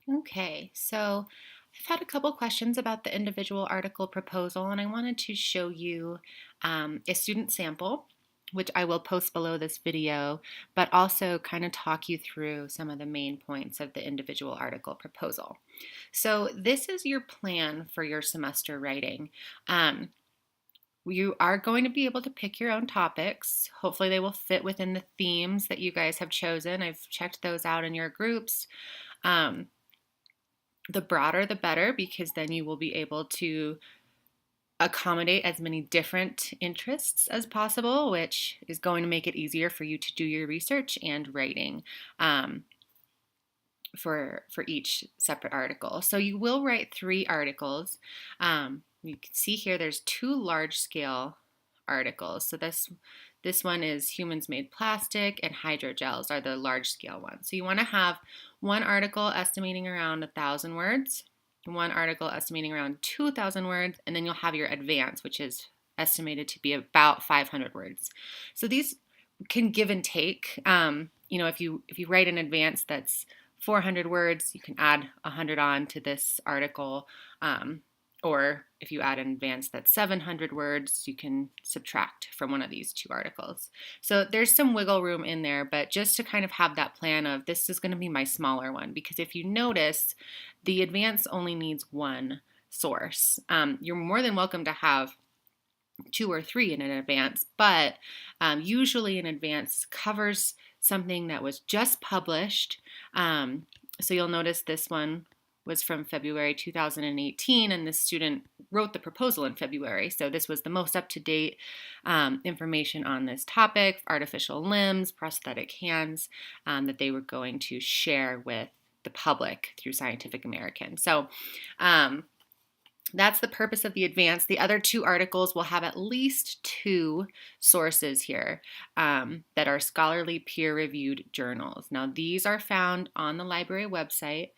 Okay, so I've had a couple questions about the individual article proposal, and I wanted to show you a student sample, which I will post below this video, but also kind of talk you through some of the main points of the individual article proposal. So this is your plan for your semester writing. Um, you are going to be able to pick your own topics. Hopefully they will fit within the themes that you guys have chosen. I've checked those out in your groups. Um, the broader the better, because then you will be able to accommodate as many different interests as possible, which is going to make it easier for you to do your research and writing um, for each separate article. So you will write 3 articles. You can see here there's 2 large scale articles. So this one is humans made plastic, and hydrogels are the large scale ones. So you want to have one article estimating around 1,000 words, one article estimating around 2,000 words, and then you'll have your advance, which is estimated to be about 500 words. So these can give and take. If you write an advance that's 400 words, you can add 100 on to this article. Or if you add an advance that's 700 words, you can subtract from one of these 2 articles. So there's some wiggle room in there, but just to kind of have that plan of this is going to be my smaller one, because if you notice, the advance only needs one source. You're more than welcome to have 2 or 3 in an advance, but usually an advance covers something that was just published. So you'll notice this one was from February 2018, and this student wrote the proposal in February. So this was the most up-to-date information on this topic, artificial limbs, prosthetic hands, that they were going to share with the public through Scientific American. So that's the purpose of the advance. The other 2 articles will have at least 2 sources here that are scholarly peer-reviewed journals. Now, these are found on the library website.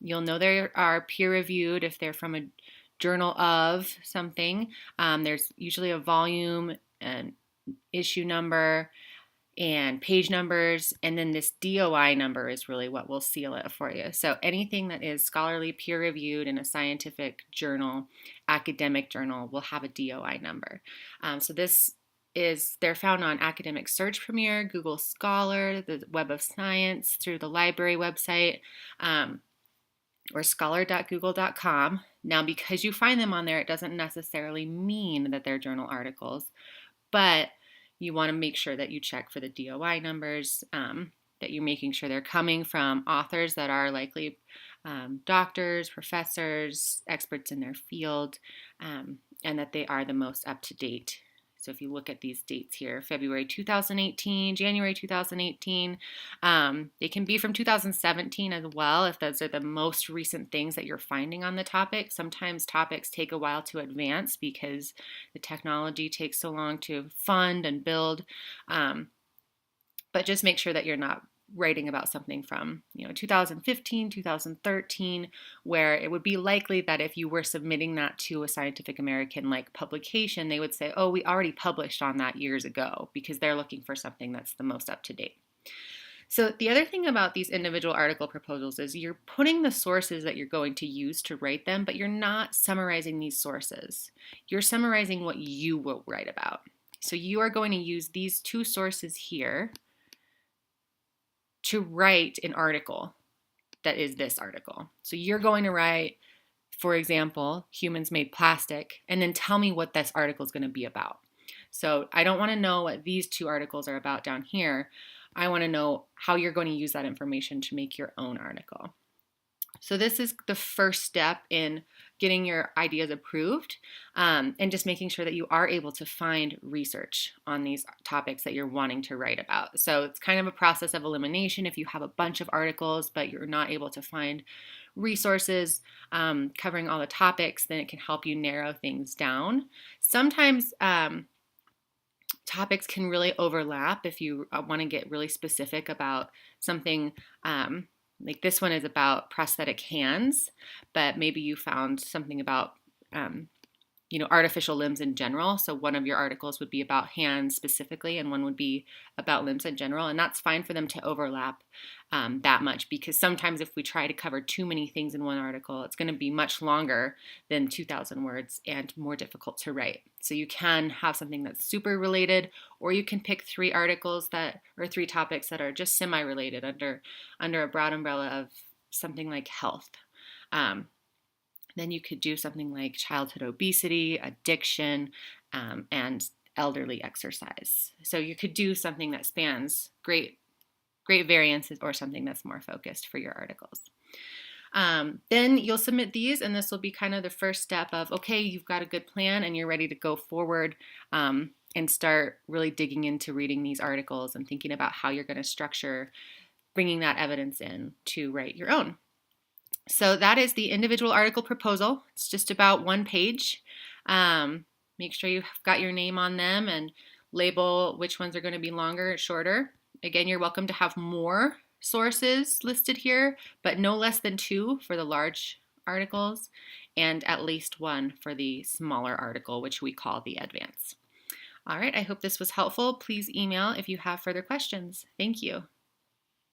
You'll know they are peer-reviewed if they're from a journal of something. There's usually a volume and issue number and page numbers, and then this DOI number is really what will seal it for you. So anything that is scholarly peer-reviewed in a scientific journal, academic journal, will have a DOI number. So they're found on Academic Search Premier, Google Scholar, the Web of Science, through the library website, or scholar.google.com. Now, because you find them on there, it doesn't necessarily mean that they're journal articles, but you want to make sure that you check for the DOI numbers, that you're making sure they're coming from authors that are likely doctors, professors, experts in their field, and that they are the most up to date. So if you look at these dates here, February 2018, January 2018, they can be from 2017 as well, if those are the most recent things that you're finding on the topic. Sometimes topics take a while to advance because the technology takes so long to fund and build. But just make sure that you're not writing about something from 2015, 2013, where it would be likely that if you were submitting that to a Scientific American like publication, they would say, oh, we already published on that years ago, because they're looking for something that's the most up to date. So the other thing about these individual article proposals is you're putting the sources that you're going to use to write them, but you're not summarizing these sources. You're summarizing what you will write about. So you are going to use these 2 sources here to write an article that is this article. So you're going to write, for example, humans made plastic, and then tell me what this article is going to be about. So I don't want to know what these 2 articles are about down here. I want to know how you're going to use that information to make your own article. So this is the first step in getting your ideas approved, and just making sure that you are able to find research on these topics that you're wanting to write about. So it's kind of a process of elimination. If you have a bunch of articles but you're not able to find resources covering all the topics, then it can help you narrow things down. Sometimes topics can really overlap if you want to get really specific about something. Like this one is about prosthetic hands, but maybe you found something about artificial limbs in general. So one of your articles would be about hands specifically, and one would be about limbs in general. And that's fine for them to overlap that much, because sometimes if we try to cover too many things in one article, it's going to be much longer than 2,000 words and more difficult to write. So you can have something that's super related, or you can pick 3 articles or 3 topics that are just semi-related under a broad umbrella of something like health. Then you could do something like childhood obesity, addiction, and elderly exercise. So you could do something that spans great variances, or something that's more focused for your articles. Then you'll submit these, and this will be kind of the first step of, okay, you've got a good plan and you're ready to go forward and start really digging into reading these articles and thinking about how you're going to structure bringing that evidence in to write your own. So that is the individual article proposal. It's just about 1 page. Make sure you've got your name on them and label which ones are going to be longer or shorter. Again, you're welcome to have more sources listed here, but no less than 2 for the large articles and at least 1 for the smaller article, which we call the advance. All right, I hope this was helpful. Please email if you have further questions. Thank you.